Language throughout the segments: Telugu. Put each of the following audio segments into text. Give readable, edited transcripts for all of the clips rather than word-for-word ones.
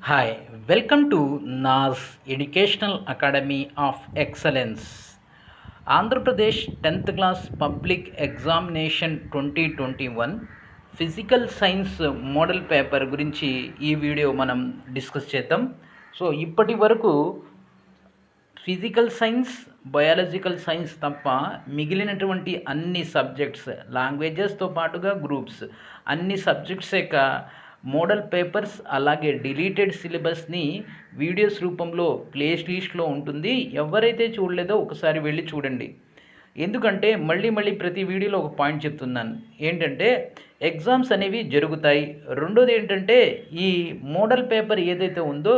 Hi, welcome to NAS Educational Academy of Excellence. Andhra Pradesh 10th class public examination 2021 physical science model paper గురించి ఈ వీడియో మనం డిస్కస్ చేద్దాం. సో ఇప్పటి వరకు ఫిజికల్ సైన్స్, బయాలజికల్ సైన్స్ తప్ప మిగిలినటువంటి అన్ని సబ్జెక్ట్స్, లాంగ్వేజెస్తో పాటుగా గ్రూప్స్ అన్ని సబ్జెక్ట్స్ యొక్క మోడల్ పేపర్స్ అలాగే డిలీటెడ్ సిలబస్ని వీడియోస్ రూపంలో ప్లేలిస్ట్లో ఉంటుంది. ఎవరైతే చూడలేదో ఒకసారి వెళ్ళి చూడండి. ఎందుకంటే మళ్ళీ ప్రతి వీడియోలో ఒక పాయింట్ చెప్తున్నాను. ఏంటంటే ఎగ్జామ్స్ అనేవి జరుగుతాయి. రెండోది ఏంటంటే ఈ మోడల్ పేపర్ ఏదైతే ఉందో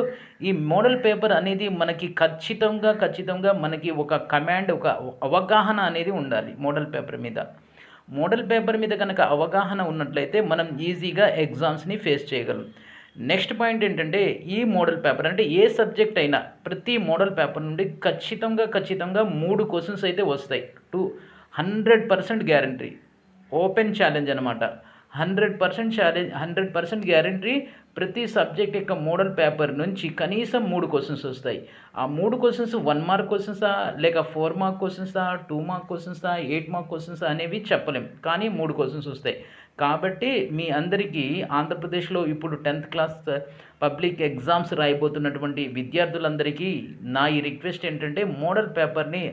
ఈ మోడల్ పేపర్ అనేది మనకి ఖచ్చితంగా మనకి ఒక కమాండ్, ఒక అవగాహన అనేది ఉండాలి మోడల్ పేపర్ మీద. మోడల్ పేపర్ మీద కనుక అవగాహన ఉన్నట్లయితే మనం ఈజీగా ఎగ్జామ్స్ని ఫేస్ చేయగలం. నెక్స్ట్ పాయింట్ ఏంటంటే ఈ మోడల్ పేపర్ అంటే ఏ సబ్జెక్ట్ అయినా ప్రతి మోడల్ పేపర్ నుండి ఖచ్చితంగా 3 క్వశ్చన్స్ అయితే వస్తాయి. 100% గ్యారంటీ, ఓపెన్ ఛాలెంజ్ అనమాట. 100% గ్యారంటీ. ప్రతి సబ్జెక్ట్ యొక్క మోడల్ పేపర్ నుంచి కనీసం 3 క్వశ్చన్స్ వస్తాయి. ఆ 3 క్వశ్చన్స్ 1 మార్క్ క్వశ్చన్సా, లేక 4 మార్క్ క్వశ్చన్సా, 2 మార్క్ క్వశ్చన్సా, 8 మార్క్ క్వశ్చన్సా అనేవి చెప్పలేం, కానీ 3 క్వశ్చన్స్ వస్తాయి. కాబట్టి మీ అందరికీ ఆంధ్రప్రదేశ్లో ఇప్పుడు 10th క్లాస్ పబ్లిక్ ఎగ్జామ్స్ రాయబోతున్నటువంటి విద్యార్థులందరికీ నా ఈ రిక్వెస్ట్ ఏంటంటే మోడల్ పేపర్ని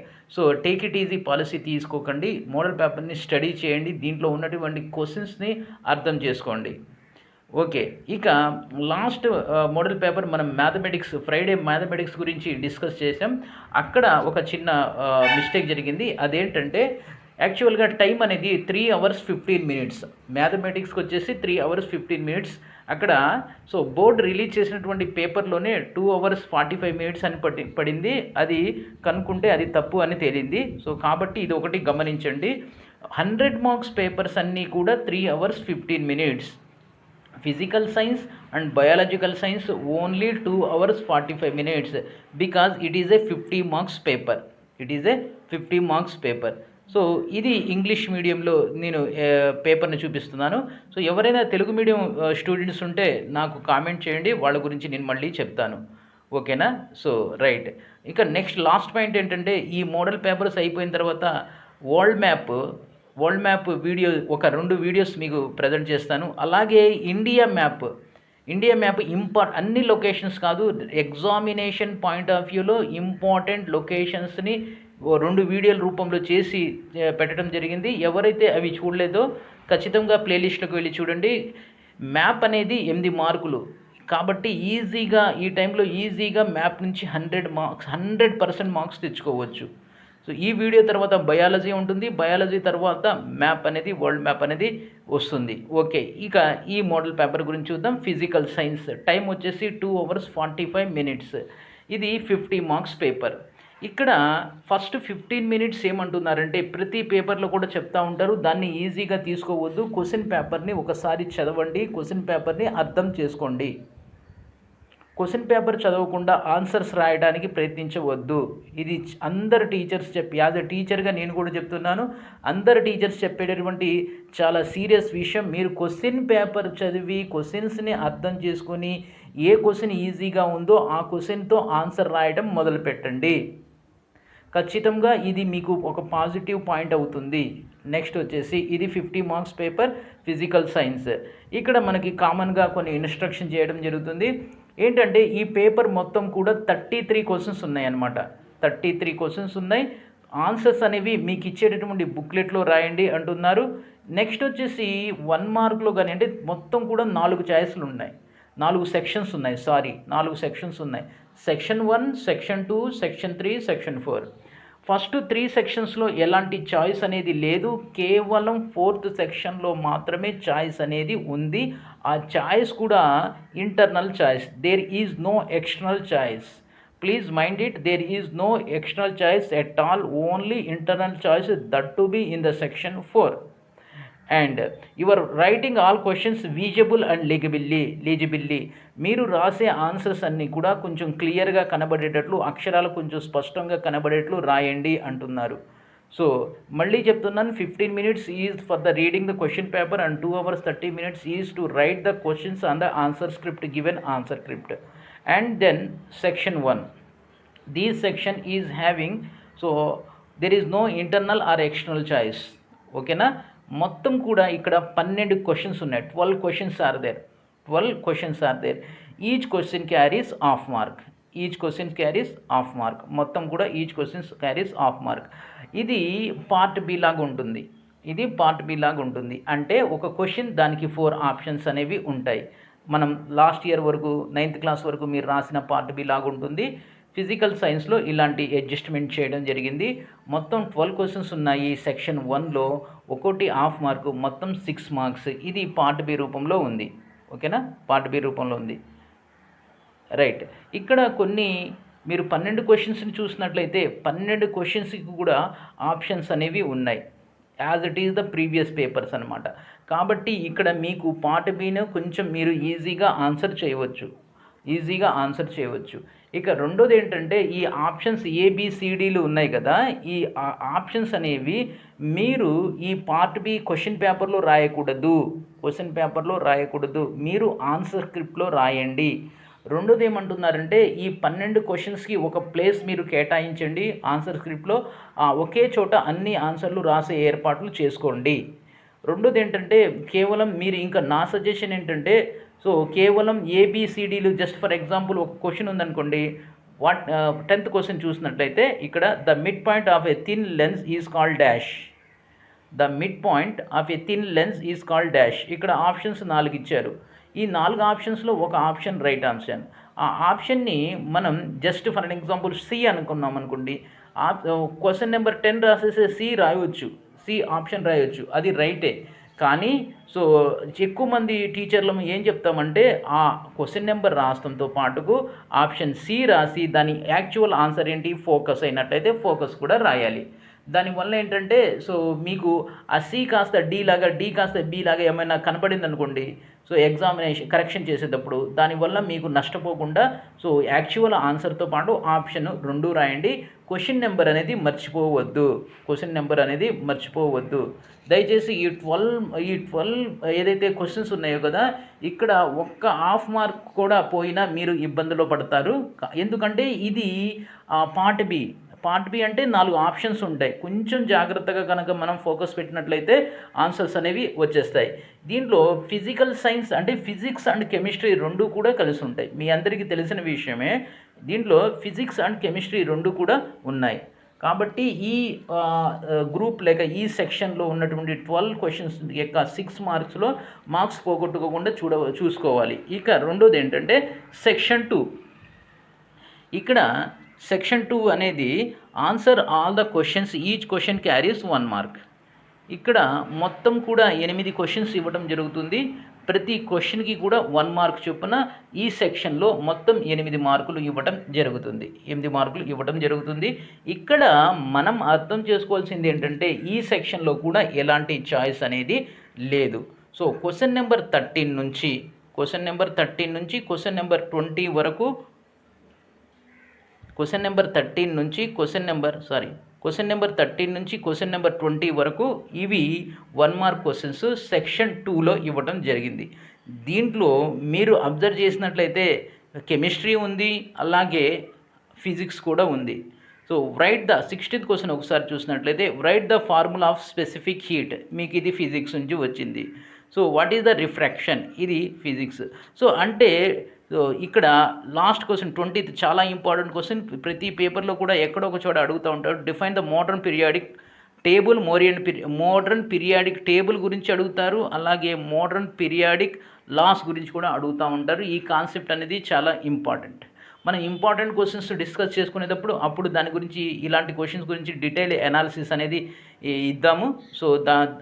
టేక్ ఇట్ ఈజీ పాలసీ తీసుకోకండి. మోడల్ పేపర్ని స్టడీ చేయండి. దీంట్లో ఉన్నటువంటి క్వశ్చన్స్ని అర్థం చేసుకోండి. ఓకే, ఇక లాస్ట్ మోడల్ పేపర్ మనం ఫ్రైడే మ్యాథమెటిక్స్ గురించి డిస్కస్ చేసాం. అక్కడ ఒక చిన్న మిస్టేక్ జరిగింది. అదేంటంటే యాక్చువల్గా టైం అనేది 3 hours 15 minutes. మ్యాథమెటిక్స్కి వచ్చేసి 3 hours 15 minutes. అక్కడ బోర్డు రిలీజ్ చేసినటువంటి పేపర్లోనే 2 hours 45 minutes అని పడింది. అది కనుక్కుంటే అది తప్పు అని తేలింది. కాబట్టి ఇది ఒకటి గమనించండి. 100 మార్క్స్ పేపర్స్ అన్నీ కూడా 3 hours 15 minutes. Physical science and biological science only 2 hours 45 minutes, because it is a 50 marks paper. ఇది ఇంగ్లీష్ మీడియంలో నేను పేపర్ని చూపిస్తున్నాను. ఎవరైనా తెలుగు మీడియం స్టూడెంట్స్ ఉంటే నాకు కామెంట్ చేయండి, వాళ్ళ గురించి నేను మళ్ళీ చెప్తాను. ఓకేనా? రైట్. ఇక నెక్స్ట్ లాస్ట్ పాయింట్ ఏంటంటే ఈ మోడల్ పేపర్స్ అయిపోయిన తర్వాత వరల్డ్ మ్యాప్ వీడియో ఒక 2 వీడియోస్ మీకు ప్రజెంట్ చేస్తాను. అలాగే ఇండియా మ్యాప్ అన్ని లొకేషన్స్ కాదు, ఎగ్జామినేషన్ పాయింట్ ఆఫ్ వ్యూలో ఇంపార్టెంట్ లొకేషన్స్ని 2 వీడియోల రూపంలో చేసి పెట్టడం జరిగింది. ఎవరైతే అవి చూడలేదో ఖచ్చితంగా ప్లేలిస్ట్లోకి వెళ్ళి చూడండి. మ్యాప్ అనేది 8 మార్కులు కాబట్టి ఈ టైంలో ఈజీగా మ్యాప్ నుంచి 100% మార్క్స్ తెచ్చుకోవచ్చు. ఈ వీడియో తర్వాత బయాలజీ ఉంటుంది. బయాలజీ తర్వాత వరల్డ్ మ్యాప్ అనేది వస్తుంది. ఓకే, ఇక ఈ మోడల్ పేపర్ గురించి చూద్దాం. ఫిజికల్ సైన్స్ టైం వచ్చేసి 2 hours 45 minutes. ఇది 50 మార్క్స్ పేపర్. ఇక్కడ ఫస్ట్ 15 minutes ఏమంటున్నారంటే ప్రతి పేపర్లో కూడా చెప్తా ఉంటారు, దాన్ని ఈజీగా తీసుకోవద్దు. క్వశ్చన్ పేపర్ని ఒకసారి చదవండి, క్వశ్చన్ పేపర్ని అర్థం చేసుకోండి. క్వశ్చన్ పేపర్ చదవకుండా ఆన్సర్స్ రాయడానికి ప్రయత్నించవద్దు. ఇది అందరు టీచర్స్ యాజ్ ఎ టీచర్గా నేను కూడా చెప్తున్నాను. అందరు టీచర్స్ చెప్పేటటువంటి చాలా సీరియస్ విషయం. మీరు క్వశ్చన్ పేపర్ చదివి క్వశ్చన్స్ని అర్థం చేసుకొని ఏ క్వశ్చన్ ఈజీగా ఉందో ఆ క్వశ్చన్తో ఆన్సర్ రాయడం మొదలుపెట్టండి. ఖచ్చితంగా ఇది మీకు ఒక పాజిటివ్ పాయింట్ అవుతుంది. నెక్స్ట్ వచ్చేసి ఇది 50 మార్క్స్ పేపర్ ఫిజికల్ సైన్స్. ఇక్కడ మనకి కామన్గా కొన్ని ఇన్స్ట్రక్షన్ చేయడం జరుగుతుంది. ఏంటంటే ఈ పేపర్ మొత్తం కూడా 33 క్వశ్చన్స్ ఉన్నాయన్నమాట. 33 క్వశ్చన్స్ ఉన్నాయి. ఆన్సర్స్ అనేవి మీకు ఇచ్చేటటువంటి బుక్లెట్లో రాయండి అంటున్నారు. నెక్స్ట్ వచ్చేసి 1 మార్క్లో కానీ అంటే మొత్తం కూడా 4 ఛాయిస్లు ఉన్నాయి, 4 సెక్షన్స్ ఉన్నాయి. 4 సెక్షన్స్ ఉన్నాయి. Section 1, section 2, section 3, section 4. First 3 సెక్షన్స్లో ఎలాంటి చాయిస్ అనేది లేదు. కేవలం 4th సెక్షన్లో మాత్రమే చాయిస్ అనేది ఉంది. ఆ చాయిస్ కూడా internal choice. There is no external choice. Please mind it, there is no external choice at all, only internal choice, that to be in the section 4. And your writing all questions visible and legibly. మీరు రాసే ఆన్సర్స్ అన్నీ కూడా కొంచెం క్లియర్గా కనబడేటట్లు, అక్షరాలు కొంచెం స్పష్టంగా కనబడేట్లు రాయండి అంటున్నారు. మళ్ళీ చెప్తున్నాను, 15 minutes is for the reading the question paper and 2 hours 30 minutes is to right the questions on the answer script, given answer script. and then section 1. This section is having, so there is no internal or external choice. ఓకేనా, మొత్తం కూడా ఇక్కడ 12 క్వశ్చన్స్ ఉన్నాయి. 12 questions are there. 12 questions are there. Each question carries half mark. Each question carries half mark. మొత్తం కూడా each questions carries half mark. ఇది పార్ట్ బి లాగా ఉంటుంది. ఇది పార్ట్ బి లాగా ఉంటుంది. అంటే ఒక క్వశ్చన్ దానికి 4 ఆప్షన్స్ అనేవి ఉంటాయి. మనం లాస్ట్ ఇయర్ వరకు 9th క్లాస్ వరకు మీరు రాసిన పార్ట్ బి లాగా ఉంటుంది. ఫిజికల్ సైన్స్లో ఇలాంటి అడ్జస్ట్మెంట్ చేయడం జరిగింది. మొత్తం 12 క్వశ్చన్స్ ఉన్నాయి సెక్షన్ 1లో. ఒకటి హాఫ్ మార్కు, మొత్తం 6 మార్క్స్. ఇది పార్ట్ బి రూపంలో ఉంది. ఓకేనా, పార్ట్ బి రూపంలో ఉంది. రైట్, ఇక్కడ కొన్ని మీరు 12 క్వశ్చన్స్ని చూసినట్లయితే 12 క్వశ్చన్స్కి కూడా ఆప్షన్స్ అనేవి ఉన్నాయి, as it is the previous papers అనమాట. కాబట్టి ఇక్కడ మీకు పార్ట్ బిను కొంచెం మీరు ఈజీగా ఆన్సర్ చేయవచ్చు. ఇక రెండోది ఏంటంటే, ఈ ఆప్షన్స్ ఏబిసిడీలు ఉన్నాయి కదా, ఈ ఆప్షన్స్ అనేవి మీరు ఈ పార్ట్ బి క్వశ్చన్ పేపర్లో రాయకూడదు, మీరు ఆన్సర్ స్క్రిప్ట్లో రాయండి. రెండోది ఏమంటున్నారంటే, ఈ 12 క్వశ్చన్స్కి ఒక ప్లేస్ మీరు కేటాయించండి ఆన్సర్ స్క్రిప్ట్లో. ఒకే చోట అన్ని ఆన్సర్లు రాసే ఏర్పాట్లు చేసుకోండి. రెండోది ఏంటంటే, కేవలం మీరు ఇంకా నా సజెషన్ ఏంటంటే, సో కేవలం ఏబిసిడీలు, జస్ట్ ఫర్ ఎగ్జాంపుల్ ఒక క్వశ్చన్ ఉందనుకోండి, 10th క్వశ్చన్ చూసినట్లయితే ఇక్కడ the mid point of a thin lens is called dash. The mid point of a thin lens is called dash. ఇక్కడ ఆప్షన్స్ 4 ఇచ్చారు. ఈ 4 ఆప్షన్స్లో ఒక ఆప్షన్ రైట్ ఆప్షన్. ఆ ఆప్షన్ని మనం just for an example C అనుకున్నాం అనుకోండి, క్వశ్చన్ నెంబర్ 10 రాసేసే సి ఆప్షన్ రాయొచ్చు, అది రైటే. కానీ సో ఎక్కువ మంది టీచర్లు ఏం చెప్తామంటే, ఆ క్వశ్చన్ నెంబర్ రాస్తాంతో పాటుకు ఆప్షన్ సి రాసి దాని యాక్చువల్ ఆన్సర్ ఏంటి ఫోకస్ అయినట్లయితే ఫోకస్ కూడా రాయాలి. దానివల్ల ఏంటంటే, సో మీకు ఆ సి కాస్త డి లాగా, డి కాస్త బి లాగా ఏమైనా కనపడింది అనుకోండి, సో ఎగ్జామినేషన్ కరెక్షన్ చేసేటప్పుడు దానివల్ల మీకు నష్టపోకుండా సో యాక్చువల్ ఆన్సర్తో పాటు ఆప్షన్ 2 రాయండి. క్వశ్చన్ నెంబర్ అనేది మర్చిపోవద్దు. దయచేసి ఈ 12 ఏదైతే క్వశ్చన్స్ ఉన్నాయో కదా, ఇక్కడ ఒక్క హాఫ్ మార్క్ కూడా పోయినా మీరు ఇబ్బందిలో పడతారు. ఎందుకంటే ఇది పార్ట్ బి అంటే 4 ఆప్షన్స్ ఉంటాయి. కొంచెం జాగ్రత్తగా కనుక మనం ఫోకస్ పెట్టినట్లయితే ఆన్సర్స్ అనేవి వచ్చేస్తాయి. దీంట్లో ఫిజికల్ సైన్స్ అంటే ఫిజిక్స్ అండ్ కెమిస్ట్రీ 2 కూడా కలిసి ఉంటాయి. మీ అందరికీ తెలిసిన విషయమే. దీంట్లో ఫిజిక్స్ అండ్ కెమిస్ట్రీ 2 కూడా ఉన్నాయి. కాబట్టి ఈ గ్రూప్ లేక ఈ సెక్షన్లో ఉన్నటువంటి 12 క్వశ్చన్స్ యొక్క 6 మార్క్స్లో మార్క్స్ పోగొట్టుకోకుండా చూసుకోవాలి. ఇక రెండోది ఏంటంటే సెక్షన్ 2. ఇక్కడ సెక్షన్ 2 అనేది answer all the questions, each question carries 1 mark. ఇక్కడ మొత్తం కూడా 8 క్వశ్చన్స్ ఇవ్వడం జరుగుతుంది. ప్రతి క్వశ్చన్కి కూడా 1 మార్క్ చొప్పున ఈ సెక్షన్లో మొత్తం 8 మార్కులు ఇవ్వడం జరుగుతుంది. ఇక్కడ మనం అర్థం చేసుకోవాల్సింది ఏంటంటే, ఈ సెక్షన్లో కూడా ఎలాంటి చాయిస్ అనేది లేదు. సో క్వశ్చన్ నెంబర్ 13 నుంచి క్వశ్చన్ నెంబర్ 20 వరకు, క్వశ్చన్ నెంబర్ 13 నుంచి క్వశ్చన్ నెంబర్ 20 వరకు ఇవి 1 మార్క్ క్వశ్చన్స్ సెక్షన్ 2లో ఇవ్వడం జరిగింది. దీంట్లో మీరు అబ్జర్వ్ చేసినట్లయితే కెమిస్ట్రీ ఉంది, అలాగే ఫిజిక్స్ కూడా ఉంది. So right the 16th question ఒకసారి చూసినట్లయితే, right the formula of specific heat. మీకు ఇది ఫిజిక్స్ నుంచి వచ్చింది. So what is the refraction, ఇది ఫిజిక్స్. సో అంటే సో ఇక్కడ లాస్ట్ క్వశ్చన్ 20th చాలా ఇంపార్టెంట్ క్వశ్చన్. ప్రతి పేపర్లో కూడా ఎక్కడో ఒక చోట అడుగుతూ ఉంటాడు. Define the modern periodic table గురించి అడుగుతారు, అలాగే మోడర్న్ పీరియాడిక్ లాస్ గురించి కూడా అడుగుతూ ఉంటారు. ఈ కాన్సెప్ట్ అనేది చాలా ఇంపార్టెంట్. మనం ఇంపార్టెంట్ క్వశ్చన్స్ డిస్కస్ చేసుకునేటప్పుడు అప్పుడు దాని గురించి, ఇలాంటి క్వశ్చన్స్ గురించి డీటెయిల్ అనాలిసిస్ అనేది ఇద్దాము. సో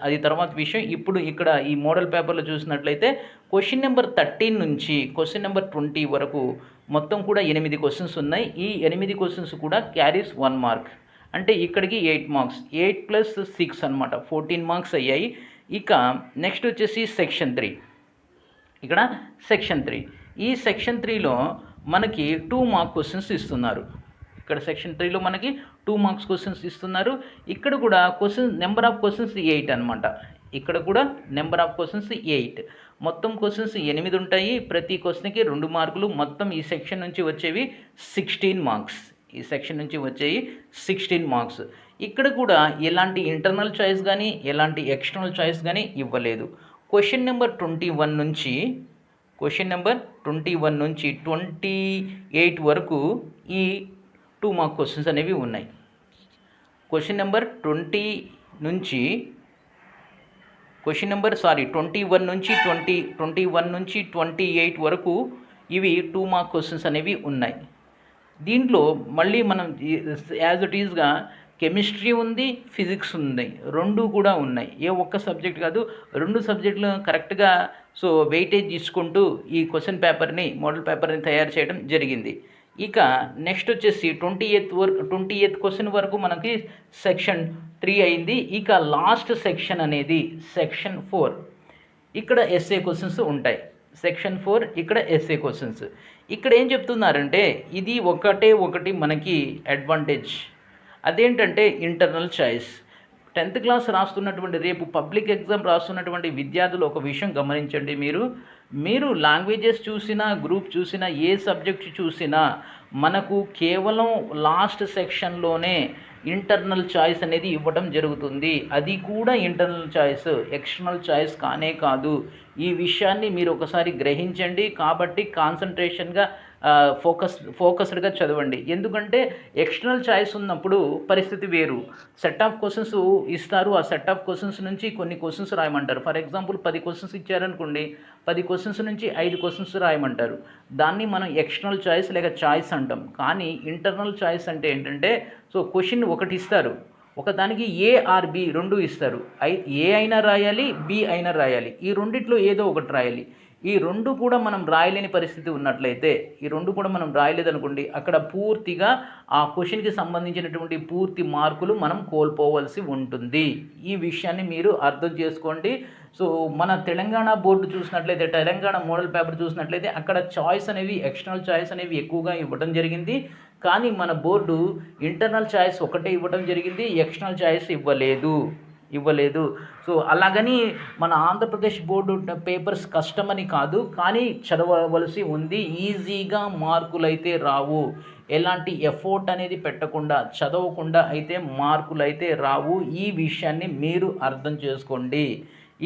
అది తర్వాత విషయం. ఇప్పుడు ఇక్కడ ఈ మోడల్ పేపర్లో చూసినట్లయితే క్వశ్చన్ నెంబర్ 13 నుంచి క్వశ్చన్ నెంబర్ 20 వరకు మొత్తం కూడా 8 క్వశ్చన్స్ ఉన్నాయి. ఈ 8 క్వశ్చన్స్ కూడా క్యారీస్ 1 మార్క్. అంటే ఇక్కడికి 8 మార్క్స్, 8 + 6 అనమాట, 14 మార్క్స్ అయ్యాయి. ఇక నెక్స్ట్ వచ్చేసి సెక్షన్ 3. ఇక్కడ సెక్షన్ 3, ఈ సెక్షన్ 3లో మనకి 2 మార్క్ క్వశ్చన్స్ ఇస్తున్నారు. ఇక్కడ సెక్షన్ 3లో మనకి 2 మార్క్స్ క్వశ్చన్స్ ఇస్తున్నారు. ఇక్కడ కూడా నెంబర్ ఆఫ్ క్వశ్చన్స్ 8 అనమాట. ఇక్కడ కూడా నెంబర్ ఆఫ్ క్వశ్చన్స్ 8. మొత్తం క్వశ్చన్స్ 8 ఉంటాయి. ప్రతి క్వశ్చన్కి 2 మార్కులు. మొత్తం ఈ సెక్షన్ నుంచి వచ్చేవి 16 మార్క్స్. ఈ సెక్షన్ నుంచి వచ్చేవి 16 మార్క్స్. ఇక్కడ కూడా ఎలాంటి ఇంటర్నల్ చాయిస్ కానీ ఎలాంటి ఎక్స్టర్నల్ చాయిస్ కానీ ఇవ్వలేదు. క్వశ్చన్ నెంబర్ 21 నుంచి 28 వరకు ఈ 2 మార్క్ క్వశ్చన్స్ అనేవి ఉన్నాయి. క్వశ్చన్ నెంబర్ 21 నుంచి 28 వరకు ఇవి 2 మార్క్ క్వశ్చన్స్ అనేవి ఉన్నాయి. దీంట్లో మళ్ళీ మనం యాజ్ ఇట్ ఈజ్గా కెమిస్ట్రీ ఉంది, ఫిజిక్స్ ఉంది, 2 కూడా ఉన్నాయి. ఏ ఒక్క సబ్జెక్ట్ కాదు, 2 సబ్జెక్టులు కరెక్ట్గా వెయిటేజ్ తీసుకుంటూ ఈ క్వశ్చన్ పేపర్ని, మోడల్ పేపర్ని తయారు చేయడం జరిగింది. ఇక నెక్స్ట్ వచ్చేసి 28th క్వశ్చన్ వరకు మనకి సెక్షన్ 3 అయింది. ఇక లాస్ట్ సెక్షన్ అనేది సెక్షన్ 4. ఇక్కడ ఎస్ఏ క్వశ్చన్స్ ఉంటాయి. సెక్షన్ 4 ఇక్కడ ఎస్ఏ క్వశ్చన్స్. ఇక్కడ ఏం చెప్తున్నారంటే ఇది ఒకటి మనకి అడ్వాంటేజ్. అదేంటంటే ఇంటర్నల్ చాయిస్. 10th క్లాస్ రాస్తున్నటువంటి, రేపు పబ్లిక్ ఎగ్జామ్ రాస్తున్నటువంటి విద్యార్థులు ఒక విషయం గమనించండి. మీరు లాంగ్వేజెస్ చూసినా, గ్రూప్ చూసినా, ఏ సబ్జెక్ట్ చూసినా మనకు కేవలం లాస్ట్ సెక్షన్లోనే ఇంటర్నల్ చాయిస్ అనేది ఇవ్వడం జరుగుతుంది. అది కూడా ఇంటర్నల్ చాయిస్, ఎక్స్టర్నల్ చాయిస్ కానే కాదు. ఈ విషయాన్ని మీరు ఒకసారి గ్రహించండి. కాబట్టి కాన్సన్ట్రేషన్గా ఫోకస్డ్గా చదవండి. ఎందుకంటే ఎక్స్టర్నల్ చాయిస్ ఉన్నప్పుడు పరిస్థితి వేరు. సెట్ ఆఫ్ క్వశ్చన్స్ ఇస్తారు. ఆ సెట్ ఆఫ్ క్వశ్చన్స్ నుంచి కొన్ని క్వశ్చన్స్ రాయమంటారు. ఫర్ ఎగ్జాంపుల్ 10 క్వశ్చన్స్ ఇచ్చారనుకోండి, 10 క్వశ్చన్స్ నుంచి 5 క్వశ్చన్స్ రాయమంటారు. దాన్ని మనం ఎక్స్టర్నల్ చాయిస్ లేక చాయిస్ అంటాం. కానీ ఇంటర్నల్ చాయిస్ అంటే ఏంటంటే, క్వశ్చన్ ఒకటి ఇస్తారు, ఒకదానికి ఏ ఆర్ బి 2 ఇస్తారు. ఏ అయినా రాయాలి, బి అయినా రాయాలి. ఈ రెండిట్లో ఏదో ఒకటి రాయాలి. ఈ 2 కూడా మనం రాయలేని పరిస్థితి ఉన్నట్లయితే, ఈ 2 కూడా మనం రాయలేదనుకోండి, అక్కడ పూర్తిగా ఆ క్వశ్చన్కి సంబంధించినటువంటి పూర్తి మార్కులు మనం కోల్పోవలసి ఉంటుంది. ఈ విషయాన్ని మీరు అర్థం చేసుకోండి. మన తెలంగాణ బోర్డు చూసినట్లయితే, తెలంగాణ మోడల్ పేపర్ చూసినట్లయితే అక్కడ చాయిస్ అనేవి, ఎక్స్టర్నల్ చాయిస్ అనేవి ఎక్కువగా ఇవ్వడం జరిగింది. కానీ మన బోర్డు ఇంటర్నల్ చాయిస్ ఒకటే ఇవ్వడం జరిగింది, ఎక్స్టర్నల్ చాయిస్ ఇవ్వలేదు. అలాగని మన ఆంధ్రప్రదేశ్ బోర్డు పేపర్స్ కష్టమని కాదు, కానీ చదవవలసి ఉంది. ఈజీగా మార్కులు అయితే రావు. ఎలాంటి ఎఫోర్ట్ అనేది పెట్టకుండా, చదవకుండా అయితే మార్కులు అయితే రావు. ఈ విషయాన్ని మీరు అర్థం చేసుకోండి.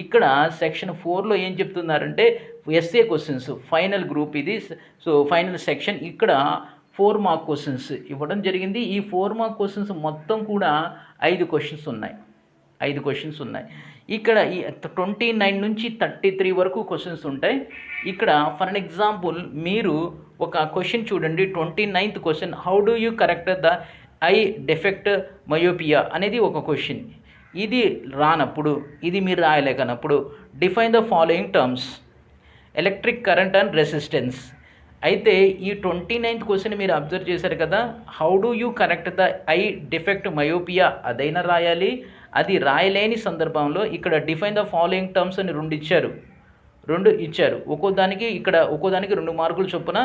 ఇక్కడ సెక్షన్ 4లో ఏం చెప్తున్నారంటే, ఎస్ఏ క్వశ్చన్స్ ఫైనల్ గ్రూప్ ఇది. ఫైనల్ సెక్షన్ ఇక్కడ 4 మార్క్ క్వశ్చన్స్ ఇవ్వడం జరిగింది. ఈ 4 మార్క్ క్వశ్చన్స్ మొత్తం కూడా 5 క్వశ్చన్స్ ఉన్నాయి. ఇక్కడ ఈ 29 నుంచి 33 వరకు క్వశ్చన్స్ ఉంటాయి. ఇక్కడ ఫర్ ఎగ్జాంపుల్ మీరు ఒక క్వశ్చన్ చూడండి. 29th question, how do you correct the eye defect myopia అనేది ఒక క్వశ్చన్. ఇది రానప్పుడు, ఇది మీరు రాయలేకనప్పుడు, define the following terms, electric current and resistance. అయితే ఈ 29th క్వశ్చన్ మీరు అబ్జర్వ్ చేశారు కదా, how do you correct the eye defect myopia అదైనా రాయాలి. అది రాయలేని సందర్భంలో ఇక్కడ డిఫైన్ ద ఫాలోయింగ్ టర్మ్స్ అని 2 ఇచ్చారు. ఒక్కోదానికి 2 మార్కులు చొప్పున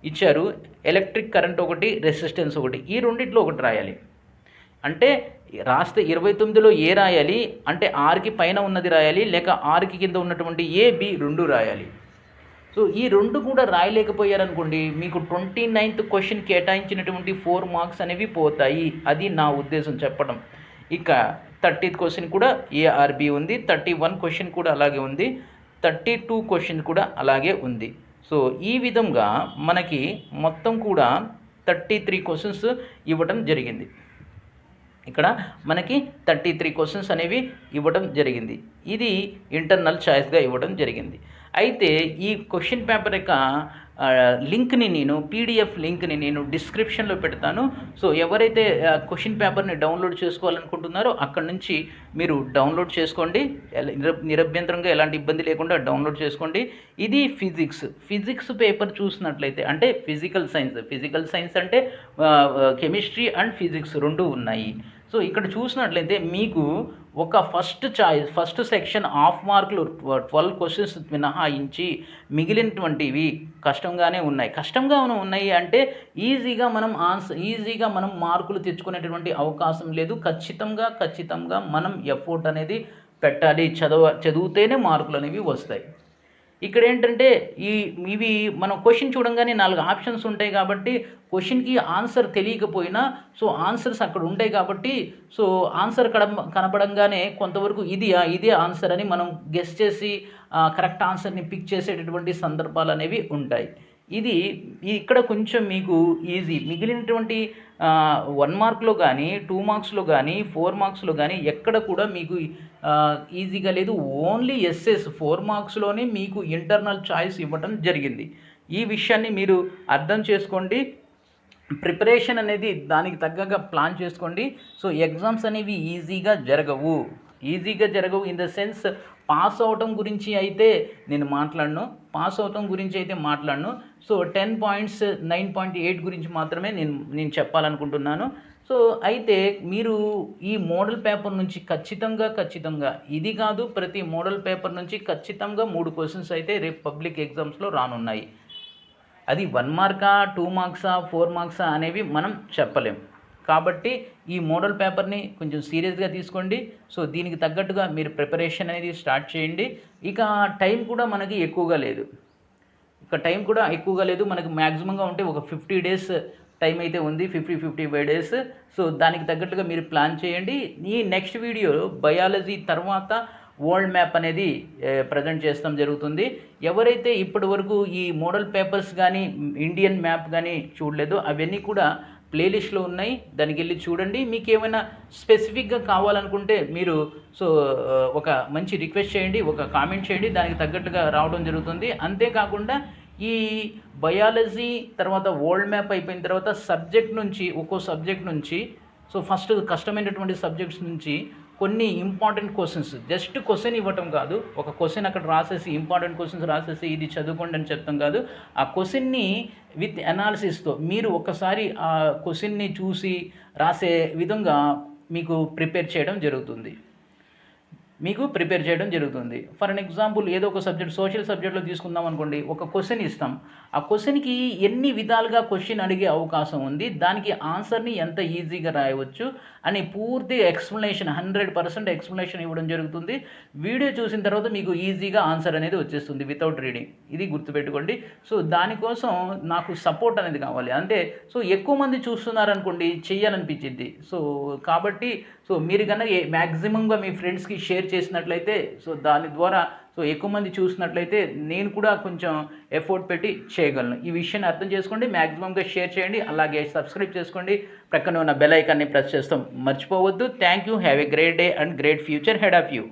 ఇచ్చారు. ఎలక్ట్రిక్ కరెంట్ ఒకటి, రెసిస్టెన్స్ ఒకటి. ఈ రెండిట్లో ఒకటి రాయాలి. అంటే రాస్తే 29లో ఏ రాయాలి అంటే, ఆర్కి పైన ఉన్నది రాయాలి, లేక ఆర్కి కింద ఉన్నటువంటి ఏ, బి 2 రాయాలి. ఈ 2 కూడా రాయలేకపోయారనుకోండి, మీకు 29th క్వశ్చన్ కేటాయించినటువంటి 4 మార్క్స్ అనేవి పోతాయి. అది నా ఉద్దేశం చెప్పడం. ఇక 30th క్వశ్చన్ కూడా ఏఆర్బి ఉంది, 31 క్వశ్చన్ కూడా అలాగే ఉంది, 32 క్వశ్చన్ కూడా అలాగే ఉంది. ఈ విధంగా మనకి మొత్తం కూడా 33 క్వశ్చన్స్ ఇవ్వడం జరిగింది. ఇక్కడ మనకి 33 క్వశ్చన్స్ అనేవి ఇవ్వడం జరిగింది. ఇది ఇంటర్నల్ చాయిస్గా ఇవ్వడం జరిగింది. అయితే ఈ క్వశ్చన్ పేపర్ యొక్క లింక్ని పీడిఎఫ్ లింక్ని నేను డిస్క్రిప్షన్లో పెడతాను. ఎవరైతే క్వశ్చన్ పేపర్ని డౌన్లోడ్ చేసుకోవాలనుకుంటున్నారో అక్కడ నుంచి మీరు డౌన్లోడ్ చేసుకోండి. నిరభ్యంతరంగా ఎలాంటి ఇబ్బంది లేకుండా డౌన్లోడ్ చేసుకోండి. ఇది ఫిజిక్స్ పేపర్ చూసినట్లయితే, అంటే ఫిజికల్ సైన్స్ అంటే కెమిస్ట్రీ అండ్ ఫిజిక్స్ 2 ఉన్నాయి. ఇక్కడ చూసినట్లయితే మీకు ఒక ఫస్ట్ సెక్షన్ హాఫ్ మార్కులు 12 క్వశ్చన్స్ మినహాయించి మిగిలినటువంటివి కష్టంగా ఉన్నాయి అంటే ఈజీగా మనం మార్కులు తెచ్చుకునేటువంటి అవకాశం లేదు. ఖచ్చితంగా మనం ఎఫోర్ట్ అనేది పెట్టాలి, చదివితేనే మార్కులు అనేవి వస్తాయి. ఇక్కడ ఏంటంటే ఇవి మనం క్వశ్చన్ చూడంగానే 4 ఆప్షన్స్ ఉంటాయి కాబట్టి క్వశ్చన్కి ఆన్సర్ తెలియకపోయినా సో ఆన్సర్స్ అక్కడ ఉంటాయి కాబట్టి సో ఆన్సర్ కనపడంగానే కొంతవరకు ఇదే ఆన్సర్ అని మనం గెస్ చేసి కరెక్ట్ ఆన్సర్ని పిక్ చేసేటటువంటి సందర్భాలు అనేవి ఉంటాయి. ఇది ఇక్కడ కొంచెం మీకు ఈజీ. మిగిలినటువంటి 1 మార్క్‌లో కానీ, 2 మార్క్స్‌లో కానీ, 4 మార్క్స్‌లో కానీ ఎక్కడ కూడా మీకు ఈజీగా లేదు. ఓన్లీ ఎస్ఎస్ 4 మార్క్స్‌లోనే మీకు ఇంటర్నల్ చాయిస్ ఇవ్వడం జరిగింది. ఈ విషయాన్ని మీరు అర్థం చేసుకోండి. ప్రిపరేషన్ అనేది దానికి తగ్గగా ప్లాన్ చేసుకోండి. సో ఎగ్జామ్స్ అనేవి ఈజీగా జరగవు ఇన్ ద సెన్స్ పాస్ అవటం గురించి అయితే నేను మాట్లాడను. సో 10 పాయింట్స్ 9.8 గురించి మాత్రమే నేను చెప్పాలనుకుంటున్నాను. సో అయితే మీరు ఈ మోడల్ పేపర్ నుంచి ఖచ్చితంగా ఇది కాదు, ప్రతి మోడల్ పేపర్ నుంచి ఖచ్చితంగా 3 క్వశ్చన్స్ అయితే రేపు పబ్లిక్ ఎగ్జామ్స్లో రానున్నాయి. అది 1 మార్కా, 2 మార్క్సా, 4 మార్క్సా అనేవి మనం చెప్పలేం. కాబట్టి ఈ మోడల్ పేపర్ని కొంచెం సీరియస్గా తీసుకోండి. సో దీనికి తగ్గట్టుగా మీరు ప్రిపరేషన్ అనేది స్టార్ట్ చేయండి. ఇక టైం కూడా మనకి ఎక్కువగా లేదు. మనకి మ్యాక్సిమంగా ఉంటే ఒక 50 డేస్ టైం అయితే ఉంది. 55 డేస్. సో దానికి తగ్గట్టుగా మీరు ప్లాన్ చేయండి. ఈ నెక్స్ట్ వీడియో బయాలజీ తర్వాత వరల్డ్ మ్యాప్ అనేది ప్రజెంట్ చేస్తాం జరుగుతుంది. ఎవరైతే ఇప్పటి వరకు ఈ మోడల్ పేపర్స్ కానీ, ఇండియన్ మ్యాప్ కానీ చూడలేదో అవన్నీ కూడా ప్లేలిస్ట్లో ఉన్నాయి. దానికి వెళ్ళి చూడండి. మీకు ఏమైనా స్పెసిఫిక్గా కావాలనుకుంటే మీరు ఒక మంచి రిక్వెస్ట్ చేయండి, ఒక కామెంట్ చేయండి, దానికి తగ్గట్టుగా రావడం జరుగుతుంది. అంతేకాకుండా ఈ బయాలజీ తర్వాత వరల్డ్ మ్యాప్ అయిపోయిన తర్వాత ఒక్కో సబ్జెక్ట్ నుంచి సో ఫస్ట్ కష్టమైనటువంటి సబ్జెక్ట్స్ నుంచి కొన్ని ఇంపార్టెంట్ క్వశ్చన్స్, జస్ట్ క్వశ్చన్ ఇవ్వటం కాదు, ఒక క్వశ్చన్ అక్కడ రాసేసి ఇంపార్టెంట్ క్వశ్చన్స్ రాసేసి ఇది చదువుకోండి అని చెప్తాం కాదు. ఆ క్వశ్చన్ని విత్ అనాలిసిస్తో మీరు ఒకసారి ఆ క్వశ్చన్ని చూసి రాసే విధంగా మీకు ప్రిపేర్ చేయడం జరుగుతుంది. ఫర్ అన్ ఎగ్జాంపుల్ ఏదో ఒక సబ్జెక్ట్, సోషల్ సబ్జెక్ట్లో తీసుకుందాం అనుకోండి. ఒక క్వశ్చన్ ఇస్తాం. ఆ క్వశ్చన్కి ఎన్ని విధాలుగా క్వశ్చన్ అడిగే అవకాశం ఉంది, దానికి ఆన్సర్ని ఎంత ఈజీగా రాయవచ్చు అని పూర్తి ఎక్స్ప్లెనేషన్ 100% ఎక్స్ప్లెనేషన్ ఇవ్వడం జరుగుతుంది. వీడియో చూసిన తర్వాత మీకు ఈజీగా ఆన్సర్ అనేది వచ్చేస్తుంది వితౌట్ రీడింగ్. ఇది గుర్తుపెట్టుకోండి. సో దానికోసం నాకు సపోర్ట్ అనేది కావాలి. అంటే సో ఎక్కువ మంది చూస్తున్నారనుకోండి, చెయ్యాలనిపించింది. సో కాబట్టి మీరు కనుక మ్యాక్సిమంగా మీ ఫ్రెండ్స్కి షేర్ చేసినట్లయితే సో దాని ద్వారా సో ఎక్కువ మంది చూసినట్లయితే నేను కూడా కొంచెం ఎఫర్ట్ పెట్టి చేయగలను. ఈ విషయాన్ని అర్థం చేసుకోండి. మ్యాక్సిమంగా షేర్ చేయండి. అలాగే సబ్స్క్రైబ్ చేసుకోండి. ప్రక్కన ఉన్న బెల్ ఐకాన్ని ప్రెస్ చేస్తాం మర్చిపోవద్దు. Thank you. Have a great day and great future head of you.